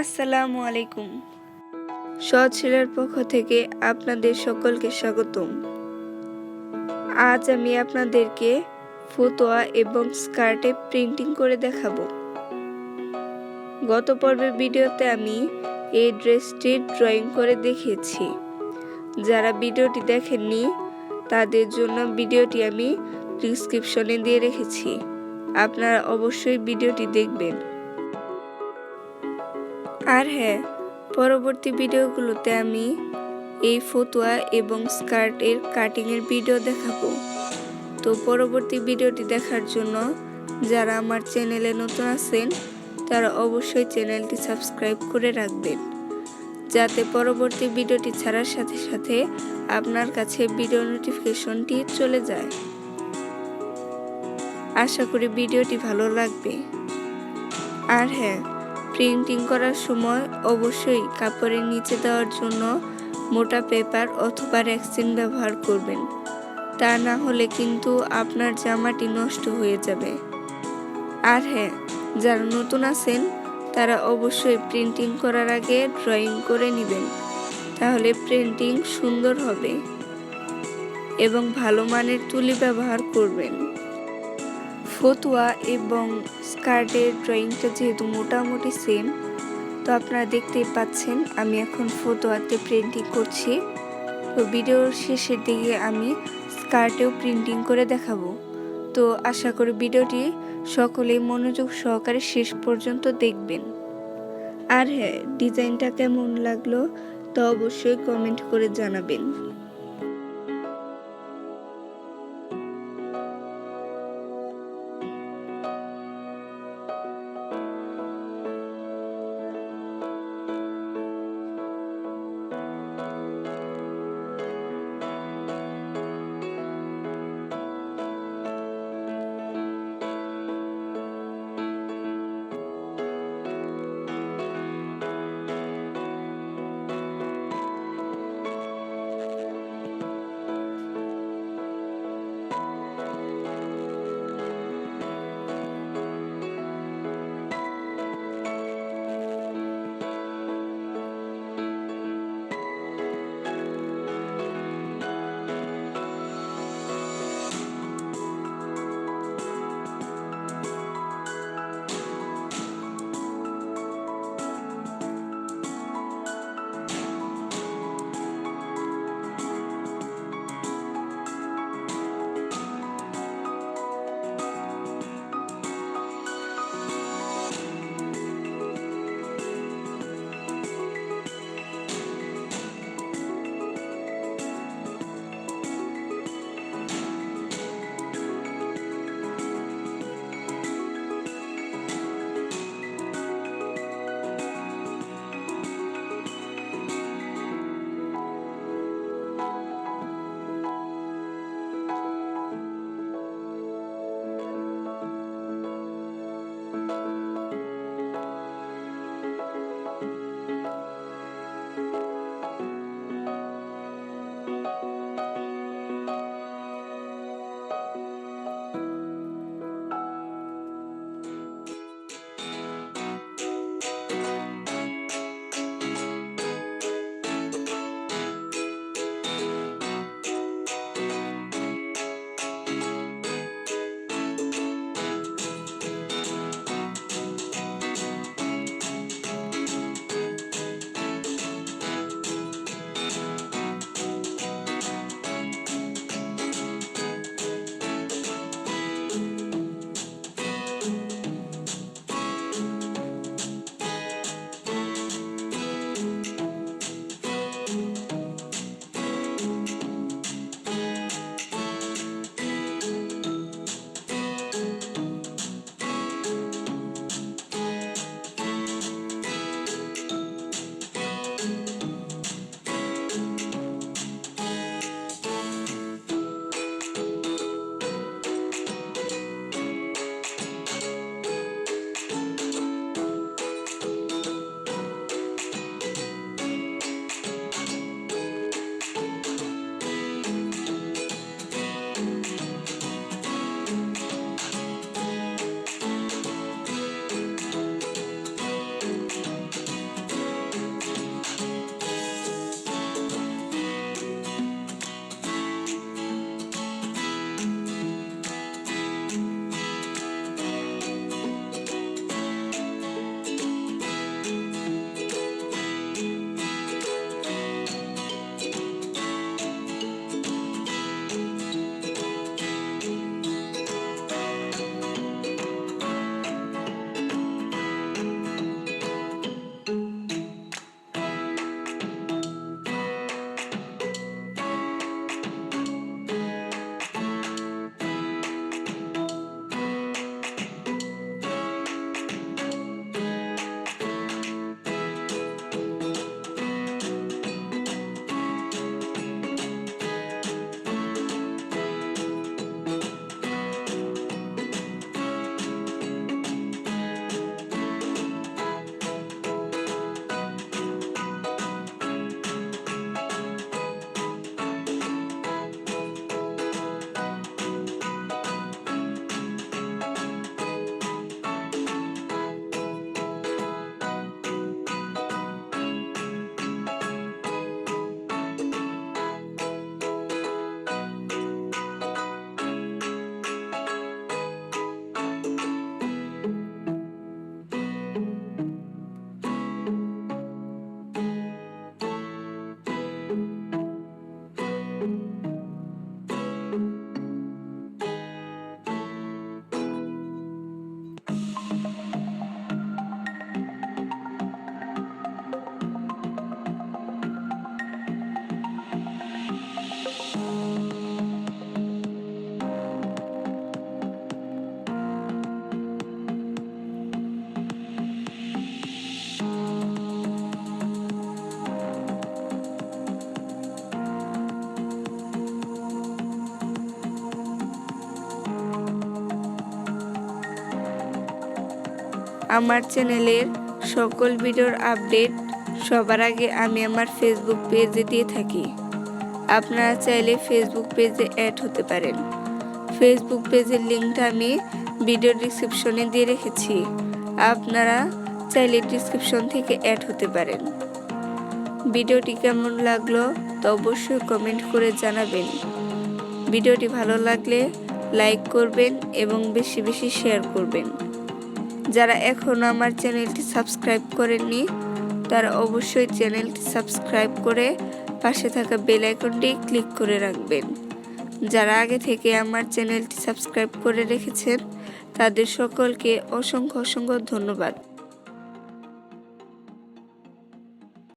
আসসালামু আলাইকুম। সহজ সেলাইয়ের পক্ষ থেকে আপনাদের সকলকে স্বাগতম। আজ আমি আপনাদেরকে ফতোয়া এবং স্কার্টে প্রিন্টিং করে দেখাবো। গত পর্বের ভিডিওতে আমি এই ড্রেসটির ড্রয়িং করে দেখিয়েছি। যারা ভিডিওটি দেখেননি তাদের জন্য ভিডিওটি আমি ডেসক্রিপশনে দিয়ে রেখেছি। আপনারা অবশ্যই ভিডিওটি দেখবেন। আর হ্যাঁ, পরবর্তী ভিডিওগুলোতে আমি এই ফতুয়া এবং স্কার্টের কাটিংয়ের ভিডিও দেখাবো। তো পরবর্তী ভিডিওটি দেখার জন্য যারা আমার চ্যানেলে নতুন আছেন তারা অবশ্যই চ্যানেলটি সাবস্ক্রাইব করে রাখবেন, যাতে পরবর্তী ভিডিওটি ছাড়ার সাথে সাথে আপনার কাছে ভিডিও নোটিফিকেশনটি চলে যায়। আশা করি ভিডিওটি ভালো লাগবে। আর হ্যাঁ, প্রিন্টিং করার সময় অবশ্যই কাপড়ের নিচে দেওয়ার জন্য মোটা পেপার অথবা রেক্সিন ব্যবহার করবেন, তা না হলে কিন্তু আপনার জামাটি নষ্ট হয়ে যাবে। আর হ্যাঁ, যারা নতুন আছেন তারা অবশ্যই প্রিন্টিং করার আগে ড্রয়িং করে নেবেন, তাহলে প্রিন্টিং সুন্দর হবে এবং ভালো মানের তুলি ব্যবহার করবেন। ফতুয়া এবং স্কার্টের ড্রয়িংটা যেহেতু মোটামুটি সেম, তো আপনারা দেখতেই পাচ্ছেন আমি এখন ফতুয়াতে প্রিন্টিং করছি। তো ভিডিওর শেষের দিকে আমি স্কার্টেও প্রিন্টিং করে দেখাবো। তো আশা করি ভিডিওটি সকলেই মনোযোগ সহকারে শেষ পর্যন্ত দেখবেন। আর হ্যাঁ, ডিজাইনটা কেমন লাগলো তা অবশ্যই কমেন্ট করে জানাবেন। আমার চ্যানেলের সকল ভিডিওর আপডেট সবার আগে আমি আমার ফেসবুক পেজে দিয়ে থাকি। আপনারা চাইলে ফেসবুক পেজে অ্যাড হতে পারেন। ফেসবুক পেজের লিঙ্কটা আমি ভিডিও ডিসক্রিপশনে দিয়ে রেখেছি। আপনারা চাইলে ডিসক্রিপশন থেকে অ্যাড হতে পারেন। ভিডিওটি কেমন লাগলো তা অবশ্যই কমেন্ট করে জানাবেন। ভিডিওটি ভালো লাগলে লাইক করবেন এবং বেশি বেশি শেয়ার করবেন। যারা এখনও আমার চ্যানেলটি সাবস্ক্রাইব করেননি তারা অবশ্যই চ্যানেলটি সাবস্ক্রাইব করে পাশে থাকা বেল আইকনটি ক্লিক করে রাখবেন। যারা আগে থেকে আমার চ্যানেলটি সাবস্ক্রাইব করে রেখেছেন তাদের সকলকে অসংখ্য ধন্যবাদ।